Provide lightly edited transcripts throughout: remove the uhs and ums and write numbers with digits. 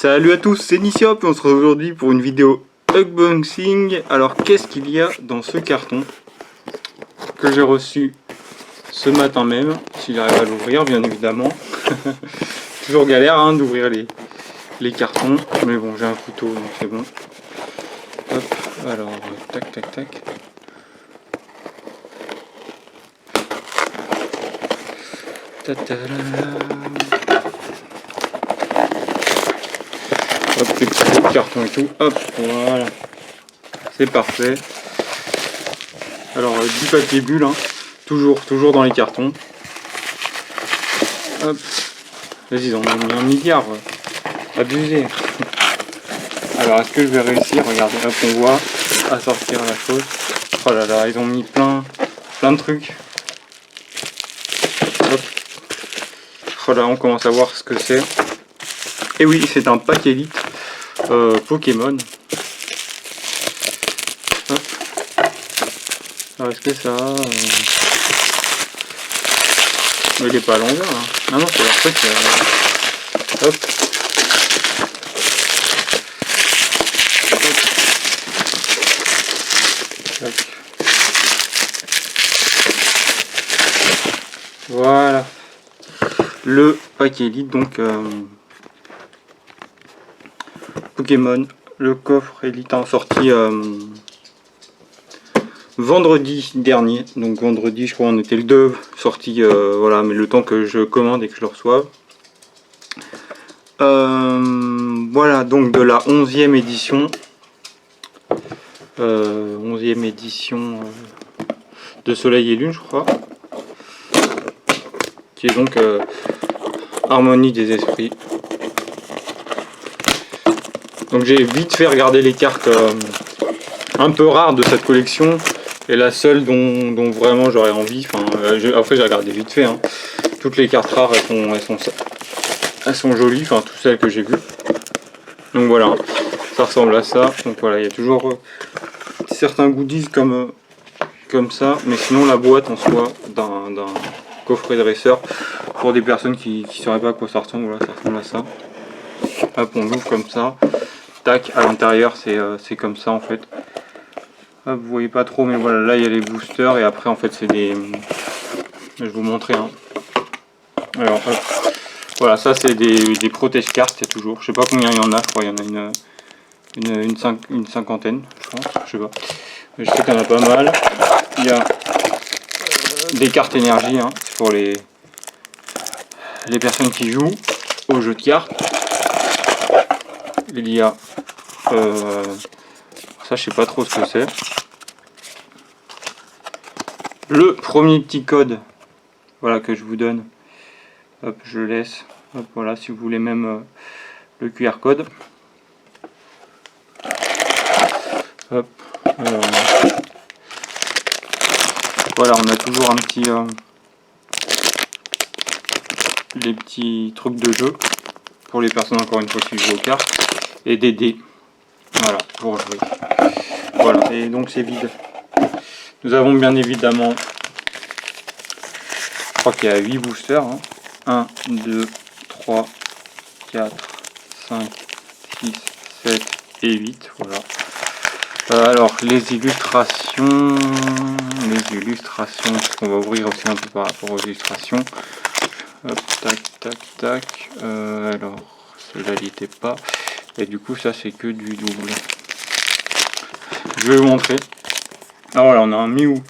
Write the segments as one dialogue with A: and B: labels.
A: Salut à tous, c'est Niciop et on se retrouve aujourd'hui pour une vidéo unboxing. Alors qu'est-ce qu'il y a dans ce carton que j'ai reçu ce matin même, si j'arrive à l'ouvrir bien évidemment. Toujours galère hein, d'ouvrir les cartons, mais bon j'ai un couteau donc c'est bon. Hop, alors tac tac tac. Hop, les petits cartons et tout, hop, voilà, c'est parfait. Alors du papier bulle, hein, toujours dans les cartons. Hop, vas-y, ils en ont mis 1 milliard, abusé. Alors est-ce que je vais réussir? Regardez, hop, on voit à sortir la chose. Oh là là, ils ont mis plein de trucs. Hop. Oh là, on commence à voir ce que c'est. Et oui, c'est un pack élite Pokémon. Hop. Alors est-ce que ça... il est pas à l'envers là. Ah non, c'est leur truc. Hop. Hop. Voilà. Le pack élite, donc Pokémon, le coffre élite en sorti vendredi dernier, donc vendredi je crois on était le 2, sorti voilà, mais le temps que je commande et que je le reçoive. Voilà, donc de la 11e édition, 11e édition de Soleil et Lune je crois, qui est donc Harmonie des esprits. Donc j'ai vite fait regarder les cartes un peu rares de cette collection, et la seule dont vraiment j'aurais envie, enfin après j'ai regardé vite fait, hein. Toutes les cartes rares elles sont jolies, enfin toutes celles que j'ai vues. Donc voilà, ça ressemble à ça. Donc voilà, il y a toujours certains goodies comme ça, mais sinon la boîte en soi d'un coffret dresseur, pour des personnes qui ne sauraient pas à quoi ça ressemble, voilà, ça ressemble à ça. Hop, on l'ouvre comme ça. Tac, à l'intérieur c'est comme ça en fait. Hop, vous voyez pas trop, mais voilà, là il y a les boosters et après en fait c'est des... Je vais vous montrer. Hein. Alors hop, voilà, ça c'est des protège-cartes, il y a toujours, je sais pas combien il y en a, je crois il y en a une cinquantaine, je pense, je sais pas. Mais je sais qu'il y en a pas mal. Il y a des cartes énergie, hein, c'est pour les personnes qui jouent au jeu de cartes. Il y a ça je sais pas trop ce que c'est. Le premier petit code, voilà, que je vous donne. Hop, je laisse. Hop, voilà, si vous voulez même le QR code. Hop. Voilà, on a toujours un petit les petits trucs de jeu pour les personnes encore une fois qui jouent aux cartes, et des dés. Voilà, pour jouer. Voilà, et donc c'est vide. Nous avons bien évidemment, je crois qu'il y a 8 boosters. Hein. 1, 2, 3, 4, 5, 6, 7 et 8. Voilà. Alors, les illustrations, parce qu'on va ouvrir aussi un peu par rapport aux illustrations. Hop, tac, tac, tac. Alors, celle-là n'y était pas. Et du coup, ça, c'est que du double. Je vais vous montrer. Alors voilà, on a un Mew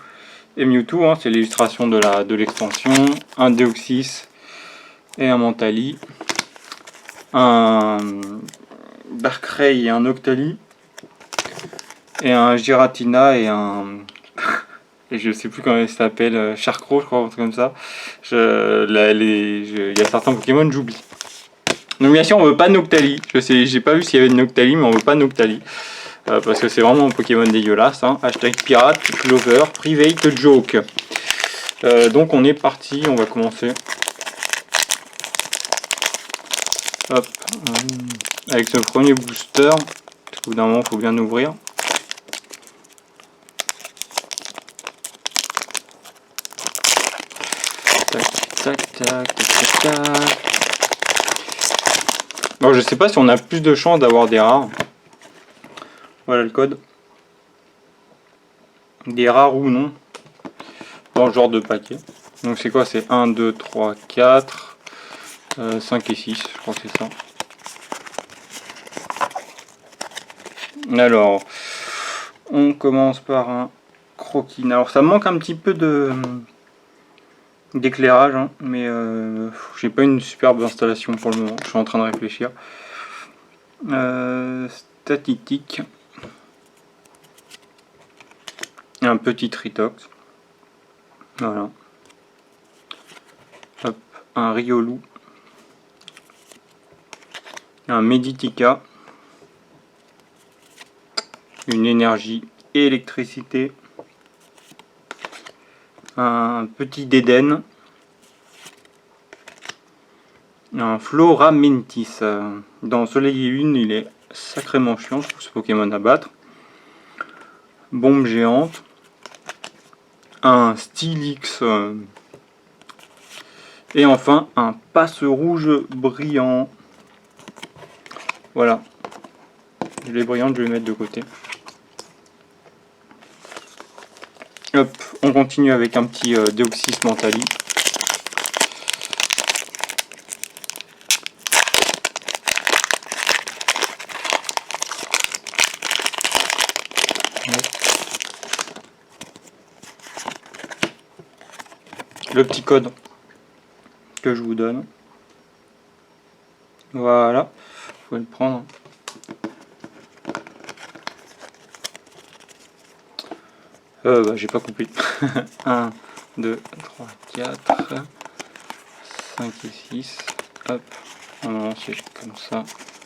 A: et Mewtwo, hein, c'est l'illustration de l'extension. Un Deoxys et un Mentali. Un Darkrai et un Octali. Et un Giratina et un... et je sais plus comment il s'appelle, Charcro, je crois, un truc comme ça. Il y a certains Pokémon, j'oublie. Donc bien sûr, on veut pas Noctali. Je sais, j'ai pas vu s'il y avait de Noctali, mais on veut pas Noctali. Parce que c'est vraiment un Pokémon dégueulasse. Hein. Hashtag pirate, Clover, private joke. Donc on est parti, on va commencer. Hop. Avec ce premier booster. Au bout d'un moment, il faut bien ouvrir. Tac, tac, tac, tac, tac. Alors je sais pas si on a plus de chances d'avoir des rares. Voilà le code. Des rares ou non. Dans le genre de paquet. Donc c'est quoi? C'est 1, 2, 3, 4, 5 et 6. Je crois que c'est ça. Alors, on commence par un croquis. Alors ça manque un petit peu d'éclairage, hein, mais j'ai pas une superbe installation pour le moment. Je suis en train de réfléchir. Statistique. Un petit tritox. Voilà. Hop, un Riolu. Un Meditica. Une énergie et électricité. Un petit Dédenne. Un Floramentis. Dans Soleil et Lune, il est sacrément chiant, je trouve ce Pokémon à battre. Bombe géante. Un Stylix. Et enfin, un Passe rouge brillant. Voilà. Les brillantes, je vais les mettre de côté. Hop, on continue avec un petit Deoxys Mentali. Le petit code que je vous donne. Voilà, vous pouvez le prendre. J'ai pas coupé. 1, 2, 3, 4, 5 et 6. Hop. Non, c'est comme ça.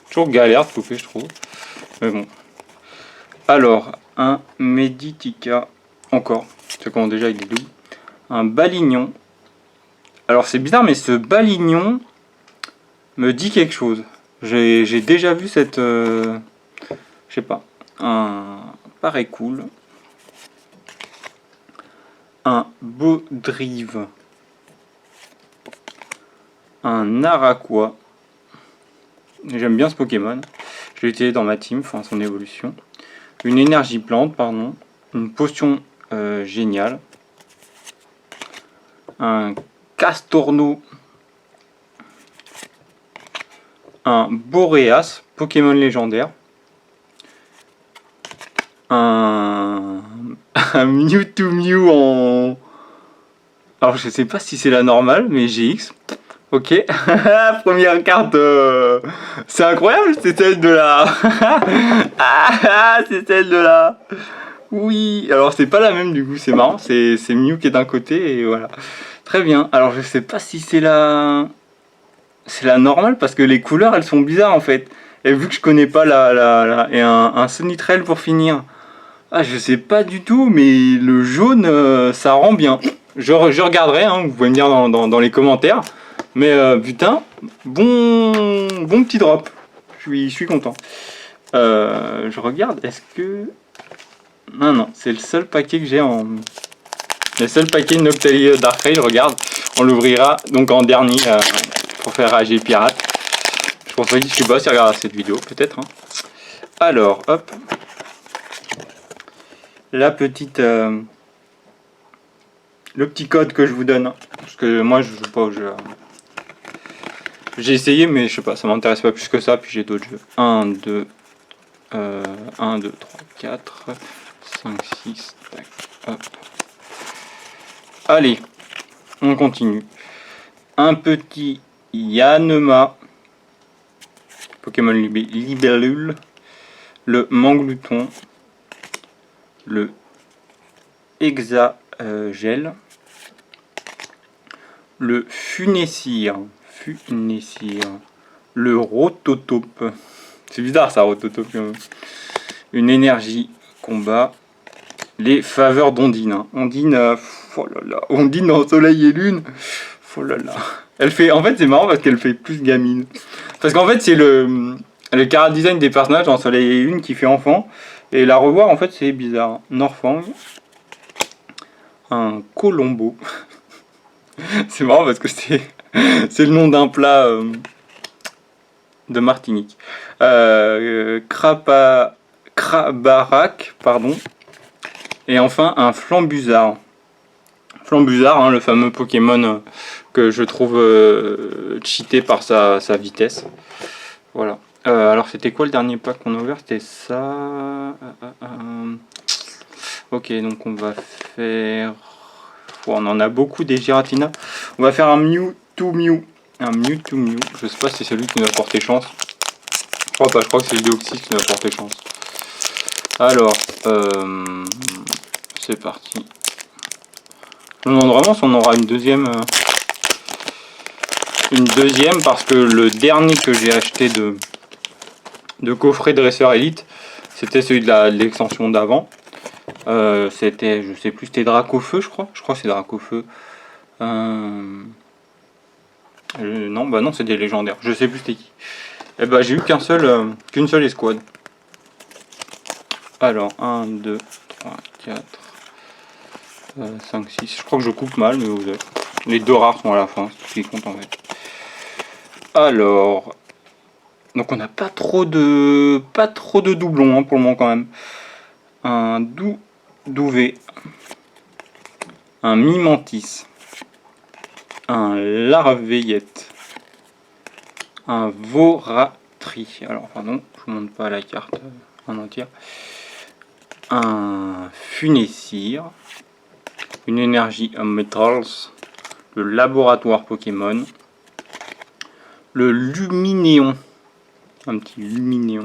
A: Toujours galère de couper, je trouve. Mais bon. Alors, un Meditica. Encore. C'est quand déjà il est doux. Un Balignon. Alors c'est bizarre, mais ce Balignon me dit quelque chose. J'ai déjà vu cette... je sais pas. Un Pareil cool. Un Baudrive. Un Araquois. J'aime bien ce Pokémon. Je l'ai utilisé dans ma team, enfin son évolution. Une énergie plante, pardon. Une potion géniale. Un Castorno. Un Boreas, Pokémon légendaire. Un Mewtwo Mew en... Alors je sais pas si c'est la normale, mais GX. Ok. Première carte. C'est incroyable, c'est celle de la... c'est celle de la... Oui. Alors c'est pas la même du coup, c'est marrant. C'est Mew qui est d'un côté et voilà. Très bien. Alors je sais pas si c'est la... C'est la normale parce que les couleurs elles sont bizarres en fait. Et vu que je connais pas et un Sonitrel pour finir. Ah je sais pas du tout mais le jaune ça rend bien. Je regarderai, hein, vous pouvez me dire dans les commentaires. Mais putain, bon petit drop. Je suis content. Je regarde, est-ce que... Non, c'est le seul paquet que j'ai en... Le seul paquet de Noctali Darkrai, je regarde. On l'ouvrira donc en dernier pour faire AG Pirate. Je pense que je sais pas si regarde cette vidéo, peut-être. Hein. Alors, hop. La petite... le petit code que je vous donne. Parce que moi, je joue pas au jeu. J'ai essayé, mais je sais pas, ça m'intéresse pas plus que ça. Puis j'ai d'autres jeux. 1, 2, 3, 4, 5, 6. Tac, hop. Allez, on continue. Un petit Yanma. Pokémon Libellule. Le Manglouton. Le Hexagel. Le Funessir. Le Rototope. C'est bizarre ça, Rototope. Une énergie combat. Les faveurs d'Ondine. Hein. Ondine, oh là là. Ondine dans Soleil et Lune. Oh là là. Elle fait, en fait, c'est marrant parce qu'elle fait plus gamine. Parce qu'en fait, c'est le chara design des personnages dans Soleil et Lune qui fait enfant. Et la revoir, en fait, c'est bizarre. Norfang. Un Colombo. C'est marrant parce que c'est le nom d'un plat de Martinique. Krabarak, pardon. Et enfin un Flambuzard. Flambuzard, hein, le fameux Pokémon que je trouve cheaté par sa vitesse. Voilà. Alors c'était quoi le dernier pack qu'on a ouvert? C'était ça. Ok, donc on va faire... Oh, on en a beaucoup des Giratina. On va faire un Mewtwo Mew. Un Mewtwo Mew. Je sais pas si c'est celui qui nous a porté chance. Je crois pas, je crois que c'est le Deoxys qui nous a porté chance. Alors, c'est parti. Je me demande vraiment si on aura une deuxième parce que le dernier que j'ai acheté de coffret dresseur élite, c'était celui de l'extension d'avant. C'était, je sais plus, c'était Dracofeu, je crois. Je crois que c'est Dracofeu. Non, bah non, c'est des légendaires. Je sais plus c'était qui. Et bah j'ai eu qu'une seule escouade. Alors, 1, 2, 3, 4, 5, 6. Je crois que je coupe mal, mais vous avez... Les deux rares sont à la fin, c'est ce qui compte en fait. Alors, donc on n'a pas trop de doublons hein, pour le moment quand même. Un Douvet, un Mimantis, un Larveillette, un Voratri. Alors pardon, je ne montre pas la carte en entière. Un Funessir, une énergie Metals, le laboratoire Pokémon, le Luminéon, un petit Luminéon,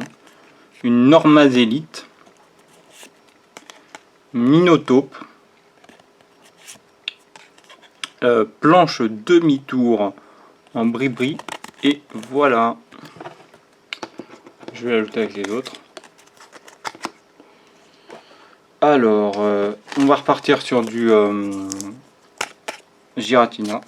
A: une Normazélite, Minotaube, planche demi-tour en bris-bris, et voilà. Je vais ajouter avec les autres. Alors, on va repartir sur du Giratina.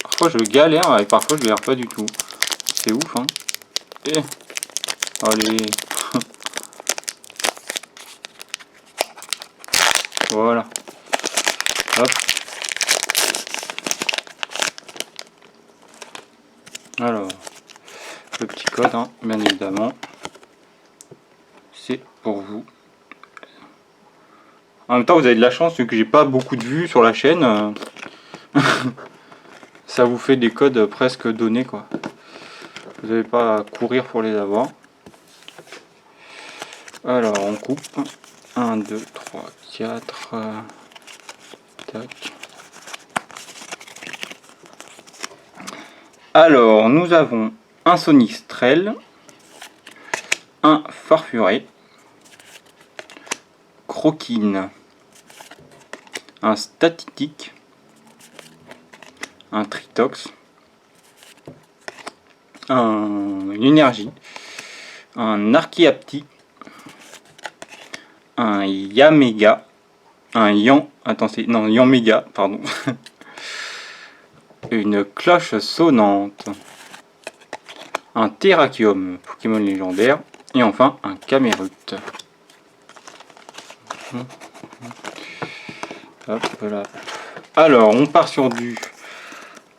A: Parfois je galère et parfois je galère pas du tout. C'est ouf hein. Et... Allez. Voilà. Hop. Alors, le petit code, hein, bien évidemment. C'est pour vous. En même temps, vous avez de la chance vu que j'ai pas beaucoup de vues sur la chaîne. Ça vous fait des codes presque donnés quoi. Vous n'avez pas à courir pour les avoir. Alors on coupe. 1, 2, 3, 4. Tac. Alors nous avons un Sonistrel, un Farfuré, Croquine, un Statitique, un Tritox, une énergie, un Archiapti, un Yamega, un Yan, attends c'est, non Yanmega, pardon, une cloche sonnante, un Terrakium, Pokémon légendaire, et enfin un Camerupt. Hop là. Alors on part sur du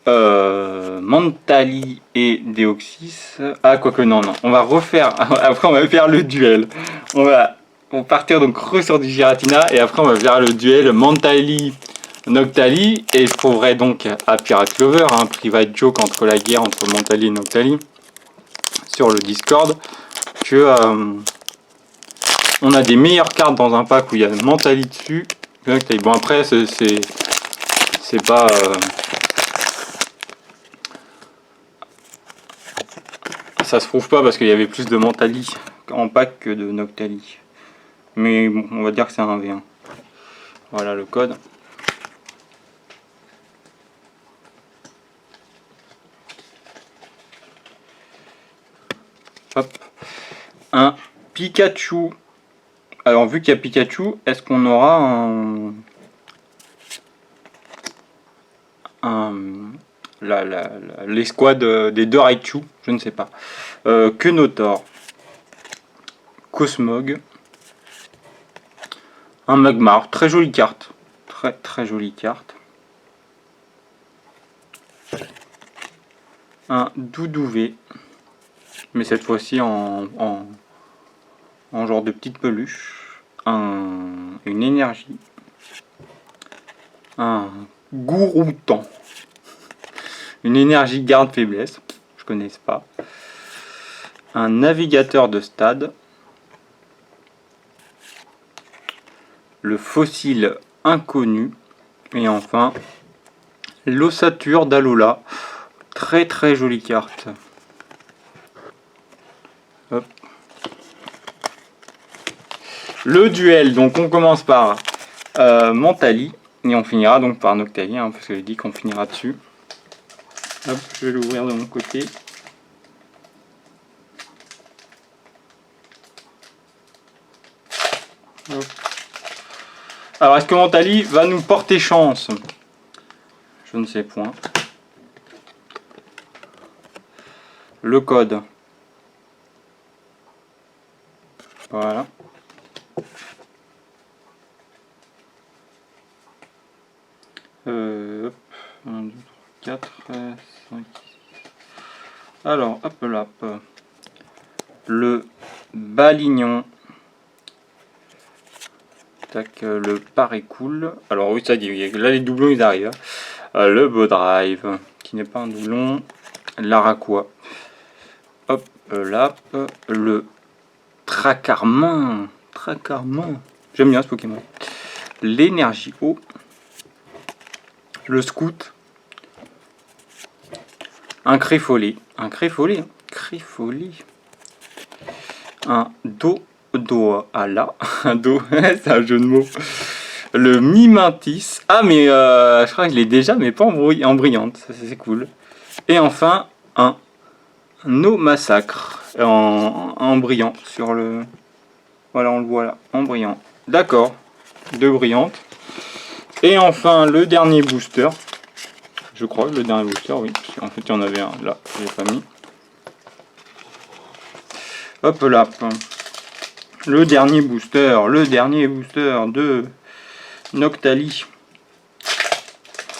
A: Mantali et Deoxys. Ah quoique non, on va refaire, après on va faire le duel. On va partir donc sur du Giratina et après on va faire le duel Mantali Noctali et je prouverai donc à Pirate Lover, un private joke entre la guerre entre Mantali et Noctali sur le Discord que on a des meilleures cartes dans un pack où il y a Mantali dessus. Bon après c'est pas ça se prouve pas parce qu'il y avait plus de Mantali en pack que de Noctali. Mais bon, on va dire que c'est un V1. Voilà le code. Hop. Un Pikachu. Alors vu qu'il y a Pikachu, est-ce qu'on aura l'escouade des deux Raichu? Je ne sais pas. Kenotor, Cosmog, Un Magmar, très jolie carte. Très jolie carte. Un Doudouvé, mais cette fois-ci en genre de petite peluche. Une énergie. Un Gouroutan. Une énergie garde faiblesse. Je connais pas. Un navigateur de stade. Le fossile inconnu. Et enfin, l'ossature d'Alola. Très jolie carte. Hop. Le duel, donc on commence par Mentali. Et on finira donc par Noctali, hein, parce que j'ai dit qu'on finira dessus. Hop, je vais l'ouvrir de mon côté. Hop. Alors, est-ce que Mentali va nous porter chance? Je ne sais point. Le code. Voilà. Hop. 1, 2, 3, 4, 5, 6. Alors, hop là. Le Balignon. Tac, le Parécool. Alors oui, ça dit, là les doublons ils arrivent. Le Beau-Drive, qui n'est pas un doublon. L'Araqua. Hop là. Le Tracarmin. J'aime bien ce Pokémon. L'énergie eau. Le Scout. Un Créfolé. Un Créfolé. Un Dodoala. Un Do. C'est un jeu de mots. Le Mimantis. Ah, mais je crois que je l'ai déjà, mais pas en brillante. Ça, c'est cool. Et enfin, un No Massacre. En brillant. Sur le. Voilà, on le voit là. En brillant. D'accord. 2 brillantes. Et enfin, le dernier booster. Je crois, le dernier booster, oui. En fait, il y en avait un là, je l'ai pas mis. Hop là. Le dernier booster de Noctali.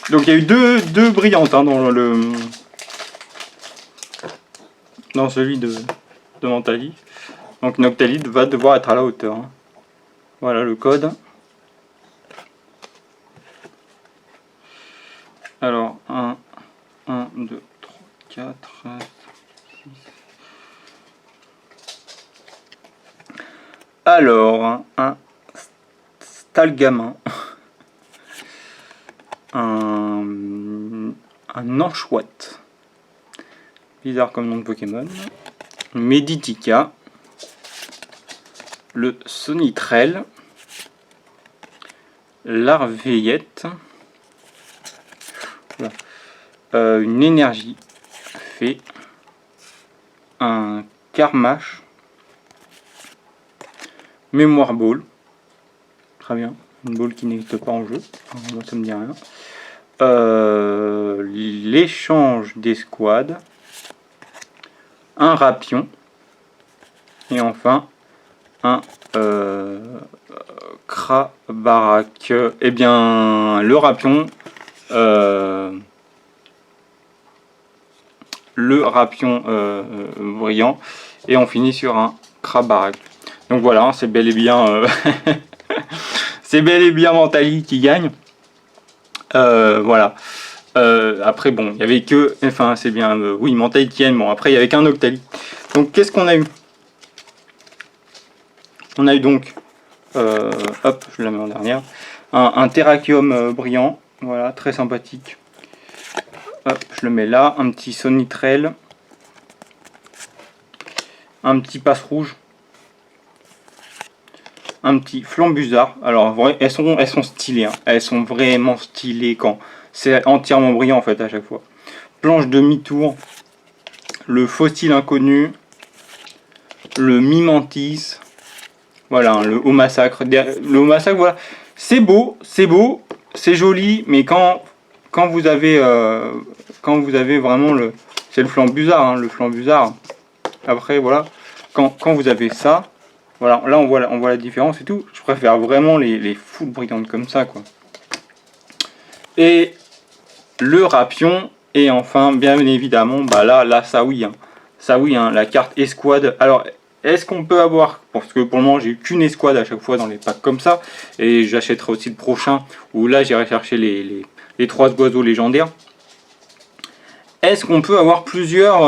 A: Donc il y a eu deux brillantes hein, dans celui de Mentali. Donc Noctali va devoir être à la hauteur. Hein. Voilà le code. Alors 1, 2, 3, 4, 6. Alors un Stalgamin. Un Anchouette. Bizarre comme nom de Pokémon. Meditica. Le Sonitrel. Larveillette. Voilà. Une énergie fait. Un Carmache. Mémoire Ball. Très bien. Une ball qui n'existe pas en jeu. Moi ça me dit rien. L'échange d'escouade. Un Rapion. Et enfin un Krabarak. Eh bien le Rapion. Brillant. Et on finit sur un Krabarak. Donc voilà, c'est bel et bien c'est bel et bien Mentali qui gagne. Voilà. Après bon, il y avait que, enfin c'est bien, oui Mentali qui gagne. Bon après il y avait qu'un Noctali. Donc qu'est-ce qu'on a eu? On a eu donc, hop, je la mets en dernière, un Terrakium brillant, voilà, très sympathique. Hop, je le mets là, un petit Sonitrel, un petit Passe Rouge. Un petit Flambuzard. Alors elles sont stylées, hein. Elles sont vraiment stylées quand c'est entièrement brillant en fait à chaque fois. Planche demi-tour. Le Fossile Inconnu. Le Mimantis. Voilà, hein, le Haut Massacre. Le Haut Massacre, voilà. C'est beau, c'est joli, mais quand vous avez vraiment le. C'est le Flambuzard, hein, le Flambuzard. Après voilà. Quand vous avez ça. Voilà, là on voit la différence et tout. Je préfère vraiment les full brillantes comme ça, quoi. Et le rapion, et enfin, bien évidemment, bah là, ça oui, hein. Ça oui, hein, la carte escouade. Alors, est-ce qu'on peut avoir, parce que pour le moment j'ai eu qu'une escouade à chaque fois dans les packs comme ça, et j'achèterai aussi le prochain, où là j'irai chercher les 3 oiseaux légendaires. Est-ce qu'on peut avoir plusieurs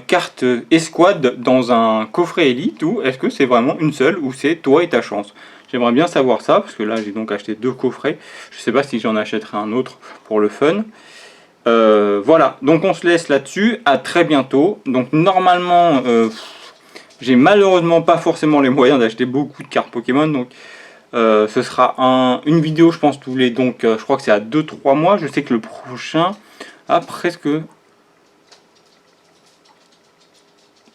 A: cartes escouade dans un coffret élite, ou est-ce que c'est vraiment une seule, ou c'est toi et ta chance? J'aimerais bien savoir ça, parce que là j'ai donc acheté 2 coffrets. Je sais pas si j'en achèterai un autre pour le fun. Voilà, donc on se laisse là-dessus, à très bientôt. Donc normalement, j'ai malheureusement pas forcément les moyens d'acheter beaucoup de cartes Pokémon, donc ce sera une vidéo je pense tous les, donc je crois que c'est à 2-3 mois. Je sais que le prochain a presque...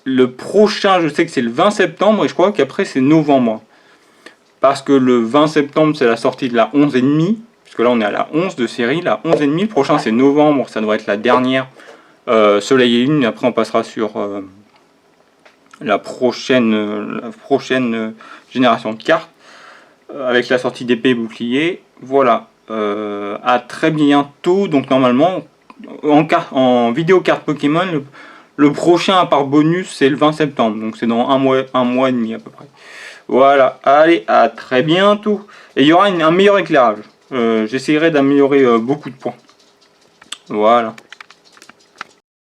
A: Le prochain, je sais que c'est le 20 septembre et je crois qu'après c'est novembre. Parce que le 20 septembre c'est la sortie de la 11,5. Parce que là on est à la 11 de série, la 11,5. Le prochain c'est novembre, ça doit être la dernière Soleil et Lune. Et après on passera sur la prochaine génération de cartes. Avec la sortie d'épée et bouclier. Voilà. À très bientôt. Donc normalement, en vidéo carte Pokémon, le prochain à part bonus c'est le 20 septembre. Donc c'est dans un mois et demi à peu près. Voilà, allez, à très bientôt. Et il y aura un meilleur éclairage. J'essaierai d'améliorer beaucoup de points. Voilà.